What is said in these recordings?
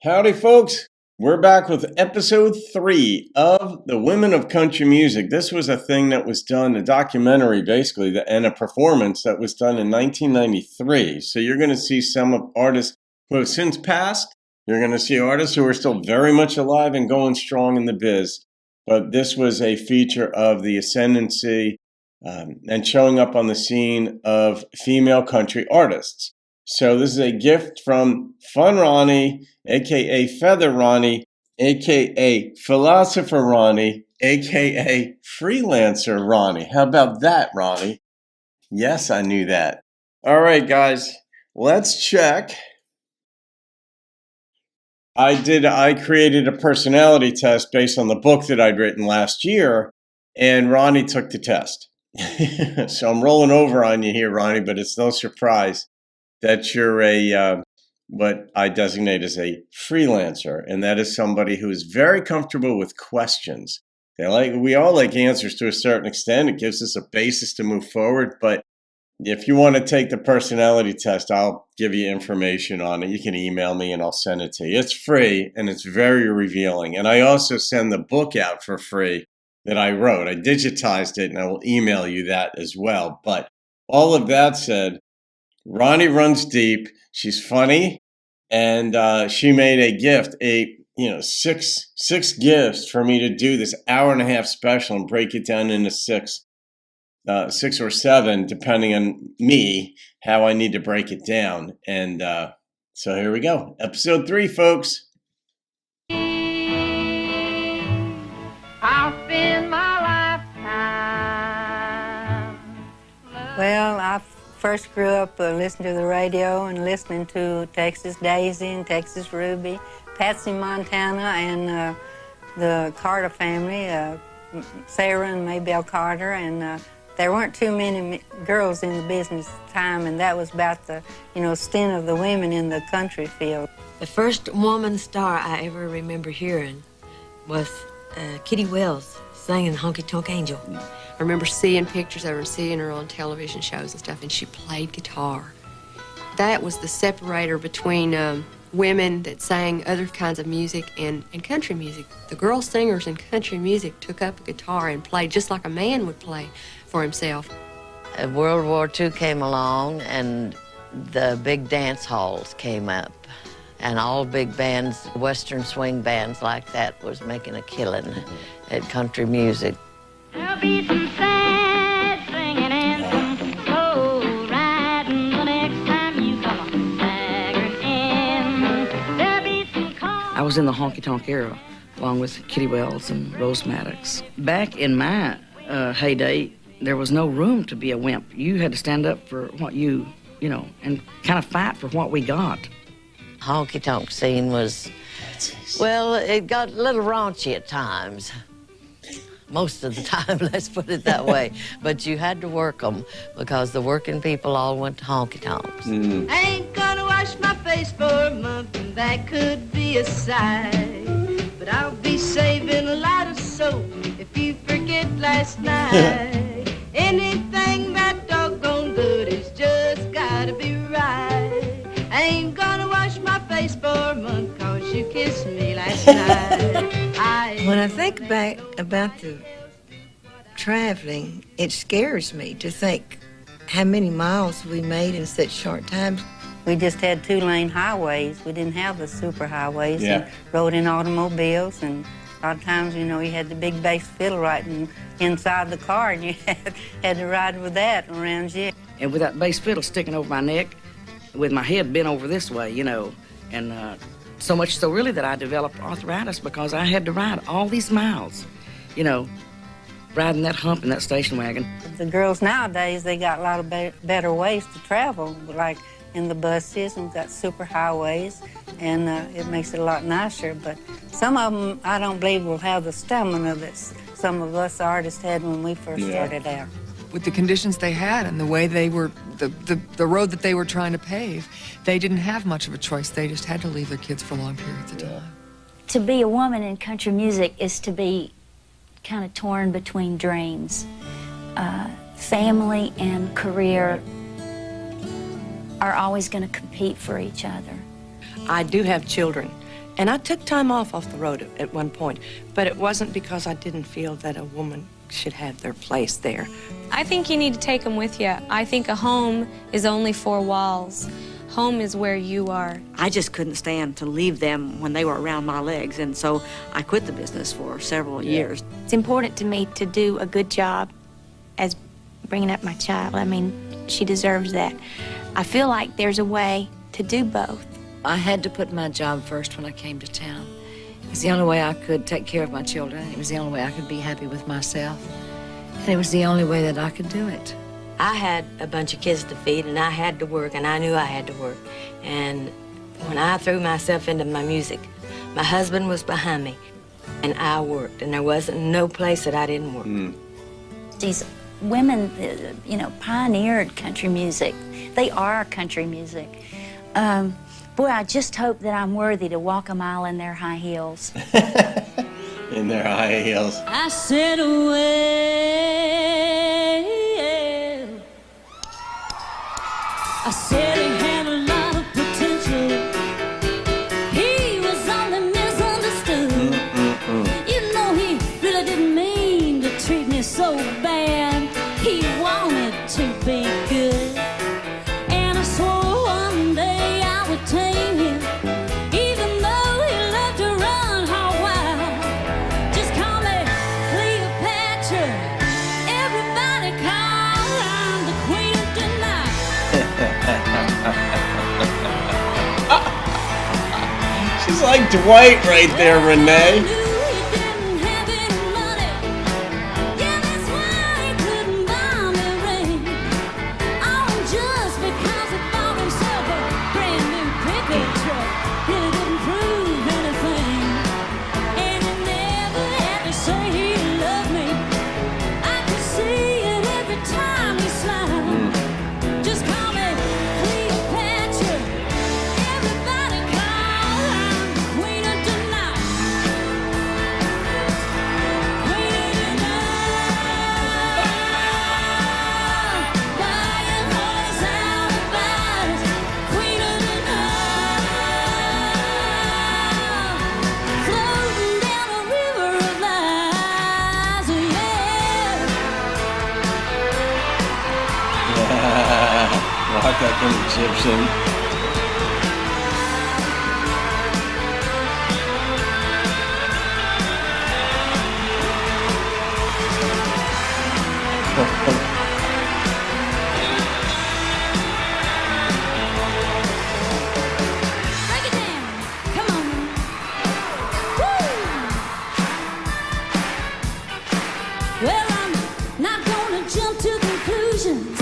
Howdy, folks. We're back with episode 3 of The Women of Country Music. This was a thing that was done, a documentary basically, and a performance that was done in 1993. So you're going to see some artists who have since passed. You're going to see artists who are still very much alive and going strong in the biz. But this was a feature of the ascendancy and showing up on the scene of female country artists. So this is a gift from funRonni, a.k.a. featherRonni, a.k.a. philosopherRonni, a.k.a. freelancer Ronnie. How about that, Ronnie? Yes, I knew that. All right, guys, let's check. I created a personality test based on the book that I'd written last year, and Ronnie took the test. So I'm rolling over on you here, Ronnie, but it's no surprise that you're what I designate as a freelancer, and that is somebody who is very comfortable with questions. We all like answers to a certain extent. It gives us a basis to move forward, but if you want to take the personality test, I'll give you information on it. You can email me and I'll send it to you. It's free and it's very revealing. And I also send the book out for free that I wrote. I digitized it and I will email you that as well. But all of that said, Ronnie runs deep. She's funny, and she made a gift, six gifts for me to do this hour-and-a-half special and break it down into six or seven, depending on me, how I need to break it down. And so here we go, episode 3, folks. I'll spend my lifetime. Well, I first grew up listening to the radio and listening to Texas Daisy and Texas Ruby, Patsy Montana, and the Carter family, Sarah and Maybelle Carter, and there weren't too many girls in the business at the time, and that was about the, stint of the women in the country field. The first woman star I ever remember hearing was Kitty Wells singing Honky Tonk Angel. I remember seeing pictures of her and seeing her on television shows and stuff, and she played guitar. That was the separator between women that sang other kinds of music and country music. The girl singers in country music took up a guitar and played just like a man would play for himself. World War II came along and the big dance halls came up. And all big bands, Western swing bands like that, was making a killing at country music. There'll be some sad singing and some slow riding the next time you come staggering in. There'll be some I was in the honky-tonk era, along with Kitty Wells and Rose Maddox. Back in my heyday, there was no room to be a wimp. You had to stand up for what and kind of fight for what we got. Honky-tonk scene was, well, it got a little raunchy at times. Most of the time, let's put it that way. But you had to work them because the working people all went to honky-tonks. I ain't gonna wash my face for a month, and that could be a sight. But I'll be saving a lot of soap if you forget last night. Anything that doggone good is just gotta be right. I ain't gonna wash my face for a month 'cause you kissed me last night. When I think back about the traveling, it scares me to think how many miles we made in such short time. We just had 2-lane highways. We didn't have the super highways. Yeah. And rode in automobiles, and a lot of times, you had the big bass fiddle right inside the car, and you had to ride with that around you. And with that bass fiddle sticking over my neck, with my head bent over this way, and so much so really that I developed arthritis because I had to ride all these miles, riding that hump in that station wagon. The girls nowadays, they got a lot of better ways to travel, like in the buses, and got super highways, and it makes it a lot nicer. But some of them, I don't believe, will have the stamina that some of us artists had when we first started out. With the conditions they had and the way they were, the road that they were trying to pave, they didn't have much of a choice. They just had to leave their kids for long periods of time. To be a woman in country music is to be kind of torn between dreams. Family and career are always going to compete for each other. I do have children, And I took time off the road at one point, but it wasn't because I didn't feel that a woman should have their place there. I think you need to take them with you. I think a home is only 4 walls. Home is where you are. I just couldn't stand to leave them when they were around my legs, and so I quit the business for several years. It's important to me to do a good job as bringing up my child. I mean, she deserves that. I feel like there's a way to do both. I had to put my job first when I came to town. It was the only way I could take care of my children. It was the only way I could be happy with myself. And it was the only way that I could do it. I had a bunch of kids to feed, and I had to work, and I knew I had to work. And when I threw myself into my music, my husband was behind me, and I worked, and there wasn't no place that I didn't work. These women, you know, pioneered country music. They are country music. Boy, I just hope that I'm worthy to walk a mile in their high heels. In their high heels. I said, well, I said he had a lot of potential. He was only misunderstood. You know, he really didn't mean to treat me so bad. He wanted to be good. And I swore one day I would tame him, even though he loved to run hog wild. Just call me Cleopatra. Everybody call I'm the queen of denial. She's like Dwight right there, Renee. Rock like an Egyptian. Well, I'm not gonna jump to conclusions.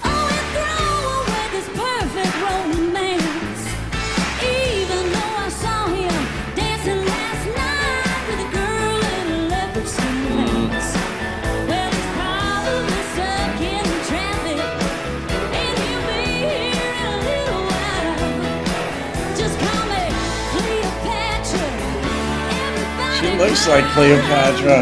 Only throw away this perfect romance. Even though I saw him dancing last night with a girl in a leopard skin pants. Well, he's probably stuck in traffic, and he'll be here in a little while. Just call me Cleopatra. She looks like Cleopatra.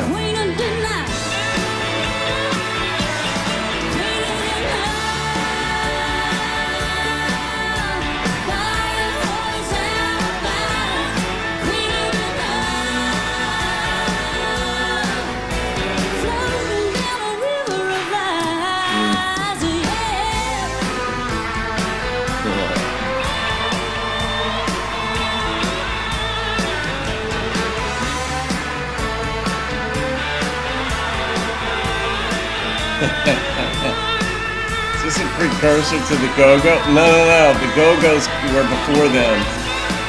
Is this a precursor to the Go-Go? No. The Go-Go's were before them,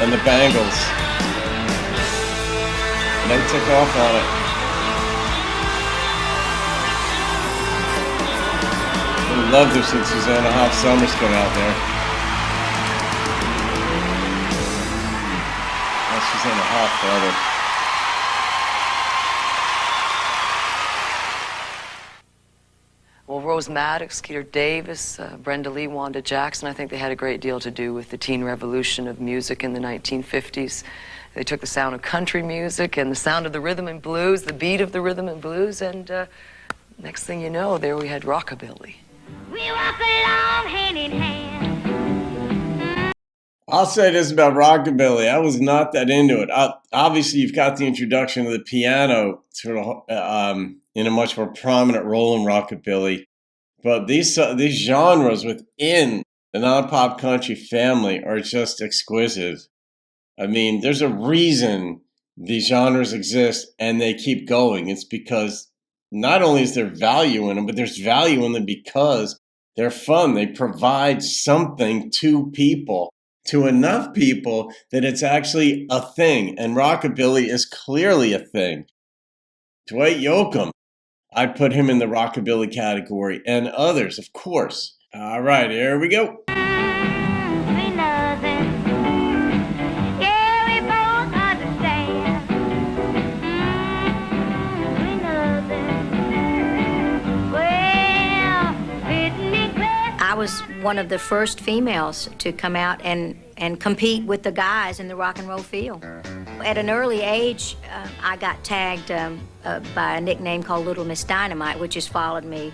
and the Bangles. And they took off on it. I love this when Susanna Hoff Sommers come out there. That's Susanna Hoff, brother. Well, Rose Maddox, Skeeter Davis, Brenda Lee, Wanda Jackson, I think they had a great deal to do with the teen revolution of music in the 1950s. They took the sound of country music and the sound of the rhythm and blues, the beat of the rhythm and blues, and next thing you know, there we had rockabilly. We walk along hand in hand. I'll say this about rockabilly. I was not that into it. Obviously, you've got the introduction of the piano sort of in a much more prominent role in rockabilly. But these genres within the non-pop country family are just exquisite. I mean, there's a reason these genres exist and they keep going. It's because not only is there value in them, but there's value in them because they're fun. They provide something to people, to enough people that it's actually a thing. And rockabilly is clearly a thing. Dwight Yoakam, I'd put him in the rockabilly category, and others, of course. All right, here we go. I was one of the first females to come out and compete with the guys in the rock and roll field. At an early age, I got tagged by a nickname called Little Miss Dynamite, which has followed me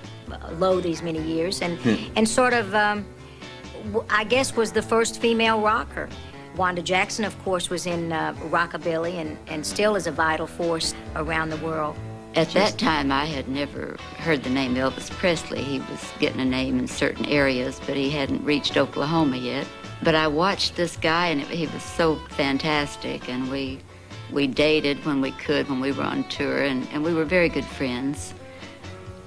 low these many years, and sort of, I guess, was the first female rocker. Wanda Jackson, of course, was in rockabilly and still is a vital force around the world. At that time, I had never heard the name Elvis Presley. He was getting a name in certain areas, but he hadn't reached Oklahoma yet. But I watched this guy, and he was so fantastic, and we dated when we could, when we were on tour, and we were very good friends.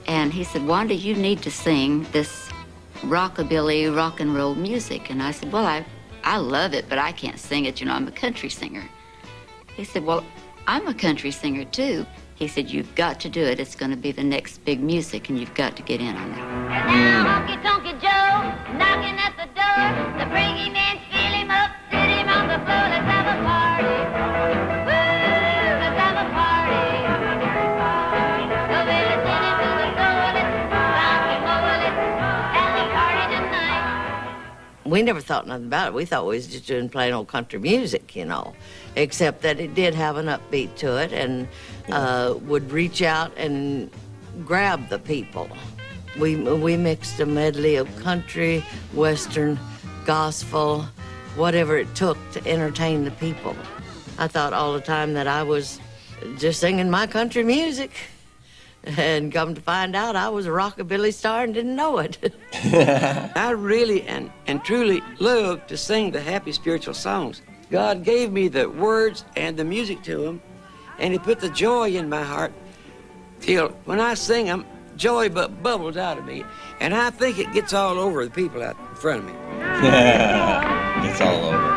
And he said, Wanda, you need to sing this rockabilly, rock and roll music. And I said, well, I love it, but I can't sing it. You know, I'm a country singer. He said, well, I'm a country singer, too. He said, you've got to do it. It's going to be the next big music, and you've got to get in on it. And now Honky Tonky Joe, knocking at the door. The bringing men fill him up, sit him on the floor. Let's have a party. Woo, let's have a party. So let's send him to the floor. Let's rock him over. Let's have a party tonight. We never thought nothing about it. We thought we was just doing plain old country music, you know, except that it did have an upbeat to it and would reach out and grab the people. We mixed a medley of country, western, gospel, whatever it took to entertain the people. I thought all the time that I was just singing my country music. And come to find out, I was a rockabilly star and didn't know it. I really and truly love to sing the happy spiritual songs. God gave me the words and the music to them, and He put the joy in my heart till when I sing them, joy bubbles out of me, and I think it gets all over the people out in front of me. It's all over.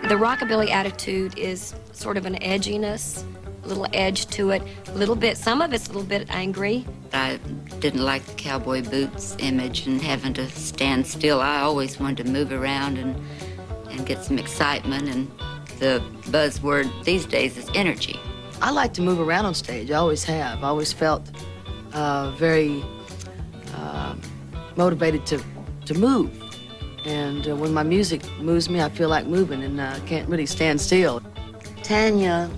The rockabilly attitude is sort of an edginess, a little edge to it, a little bit, some of it's a little bit angry. I didn't like the cowboy boots image and having to stand still. I always wanted to move around and get some excitement, and the buzzword these days is energy. I like to move around on stage. I always have. I always felt very motivated to move. And when my music moves me, I feel like moving, and I can't really stand still. Tanya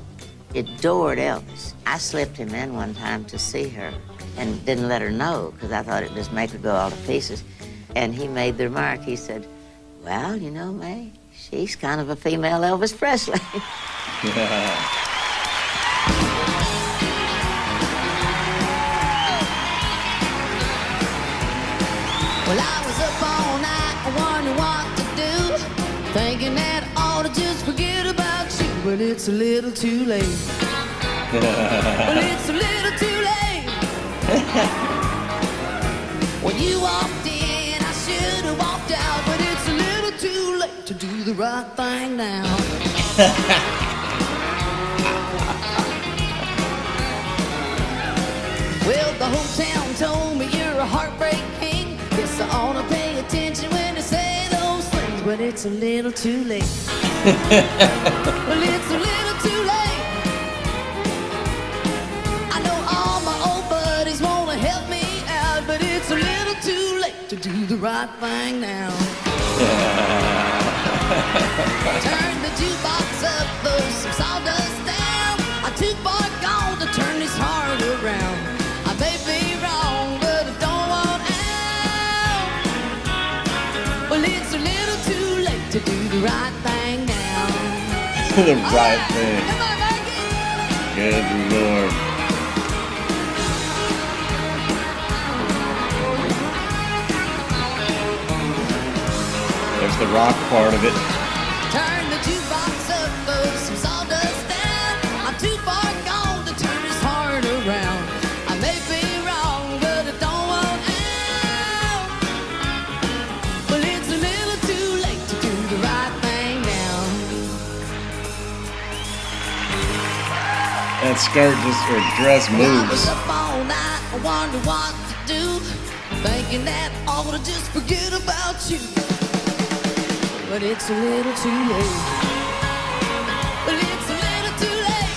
adored Elvis. I slipped him in one time to see her and didn't let her know because I thought it'd just make her go all to pieces. And he made the remark, he said, well, you know, May, she's kind of a female Elvis Presley. Well, I was up all night wondering what to do, thinking that I ought to just forget about you, but it's a little too late. Well, it's a little too late. When you walked in, I should have walked out, but it's a little too late to do the right thing now. Well, the whole town told me you're a heartbreak king. Guess I ought to pay attention when they say those things, but it's a little too late. Well, it's a little too late. I know all my old buddies want to help me out, but it's a little too late to do the right thing now. Turn the jukebox up, throw some sawdust down. I'm too far gone to turn this heart around. I may be wrong, but I don't want out. Well, it's a little too late to do the right thing now. The right thing. Good Lord. There's the rock part of it. Turn the jukebox up, throw some sawdust down. I'm too far gone to turn this heart around. I may be wrong, but I don't want out. Well, it's a little too late to do the right thing now. That skirt just, or dress Well, I was moves. up all night, I wonder what to do. Thinking that I ought to just forget about you. But it's a little too late. Well, it's a little too late.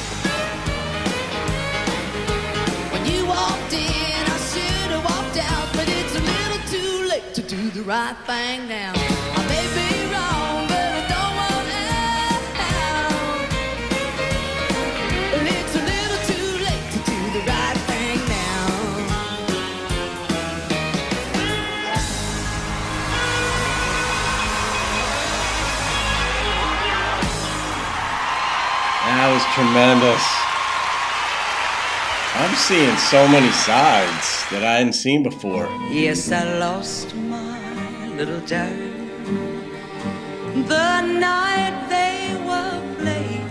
When you walked in, I should have walked out. But it's a little too late to do the right thing now. I may be wrong, but I don't want out. Well, it's a little too late to do the right thing now. That was tremendous. I'm seeing so many sides that I hadn't seen before. Yes, I lost my little dove the night they were playing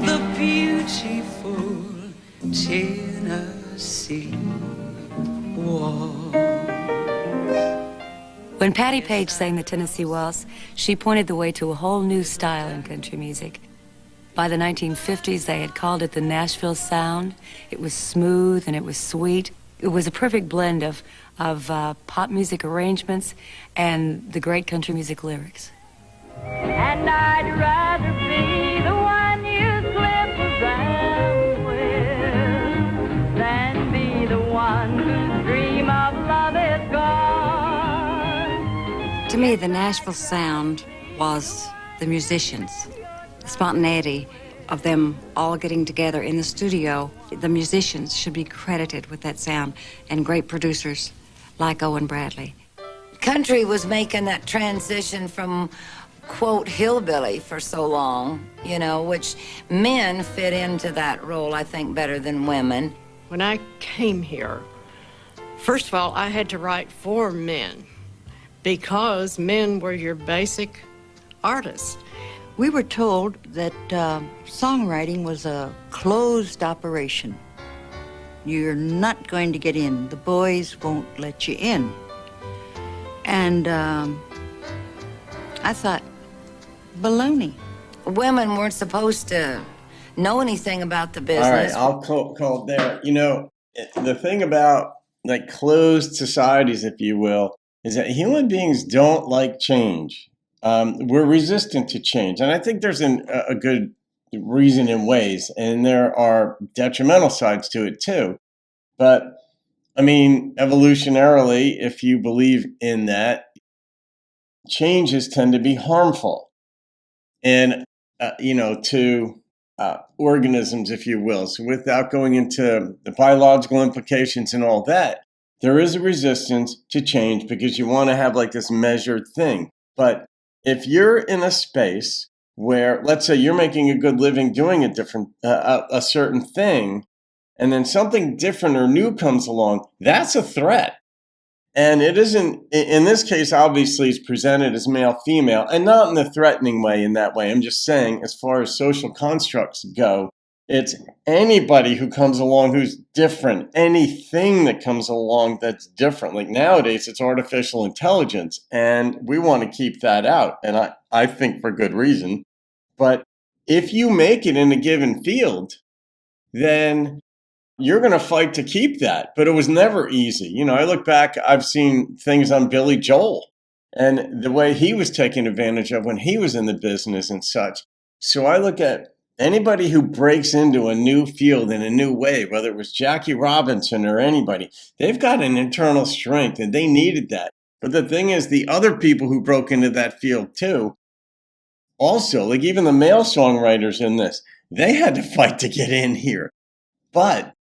the beautiful Tennessee Waltz. When Patti Page sang the Tennessee Waltz, she pointed the way to a whole new style in country music. By the 1950s, they had called it the Nashville sound. It was smooth and it was sweet. It was a perfect blend of pop music arrangements and the great country music lyrics. And I'd rather be the one you slip around with than be the one whose dream of love is gone. To me, the Nashville sound was the musicians, the spontaneity of them all getting together in the studio. The musicians should be credited with that sound, and great producers like Owen Bradley. Country was making that transition from, quote, hillbilly for so long, you know, which men fit into that role, I think, better than women. When I came here, first of all, I had to write for men because men were your basic artists. We were told that songwriting was a closed operation. You're not going to get in. The boys won't let you in. And I thought, baloney. Women weren't supposed to know anything about the business. All right, I'll call it there. You know, the thing about like closed societies, if you will, is that human beings don't like change. We're resistant to change. And I think there's a good reason in ways, and there are detrimental sides to it too. But I mean, evolutionarily, if you believe in that, changes tend to be harmful. And, to organisms, if you will. So without going into the biological implications and all that, there is a resistance to change because you want to have like this measured thing. But if you're in a space where, let's say, you're making a good living doing a certain thing, and then something different or new comes along, that's a threat. And it isn't, in this case, obviously, it's presented as male, female, and not in a threatening way in that way. I'm just saying, as far as social constructs go, it's anybody who comes along who's different, anything that comes along that's different. Like nowadays, it's artificial intelligence, and we want to keep that out. And I think for good reason. But if you make it in a given field, then you're going to fight to keep that. But it was never easy. You know, I look back, I've seen things on Billy Joel and the way he was taken advantage of when he was in the business and such. So I look at anybody who breaks into a new field in a new way, whether it was Jackie Robinson or anybody, they've got an internal strength and they needed that. But the thing is, the other people who broke into that field too, also, like even the male songwriters in this, they had to fight to get in here. But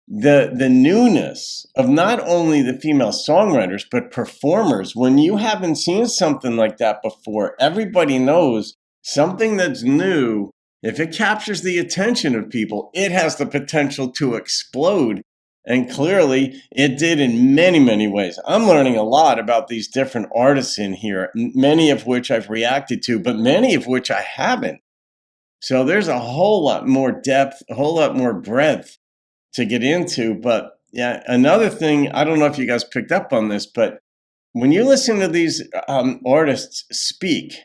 the newness of not only the female songwriters but performers, when you haven't seen something like that before, everybody knows something that's new, if it captures the attention of people, it has the potential to explode. And clearly it did in many, many ways. I'm learning a lot about these different artists in here, many of which I've reacted to, but many of which I haven't. So there's a whole lot more depth, a whole lot more breadth to get into. But yeah, another thing, I don't know if you guys picked up on this, but when you listen to these artists speak,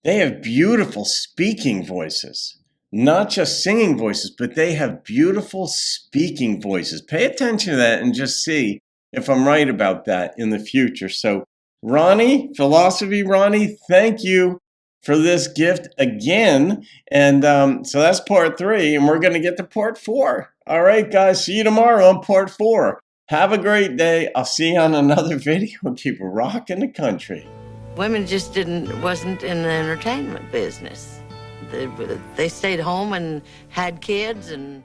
they have beautiful speaking voices, not just singing voices, but they have beautiful speaking voices. Pay attention to that and just see if I'm right about that in the future. So Ronnie, Philosophy Ronnie, thank you for this gift again. And so that's part 3, and we're going to get to part 4. All right, guys, see you tomorrow on part 4. Have a great day. I'll see you on another video. Keep rocking the country. Women just wasn't in the entertainment business. They stayed home and had kids and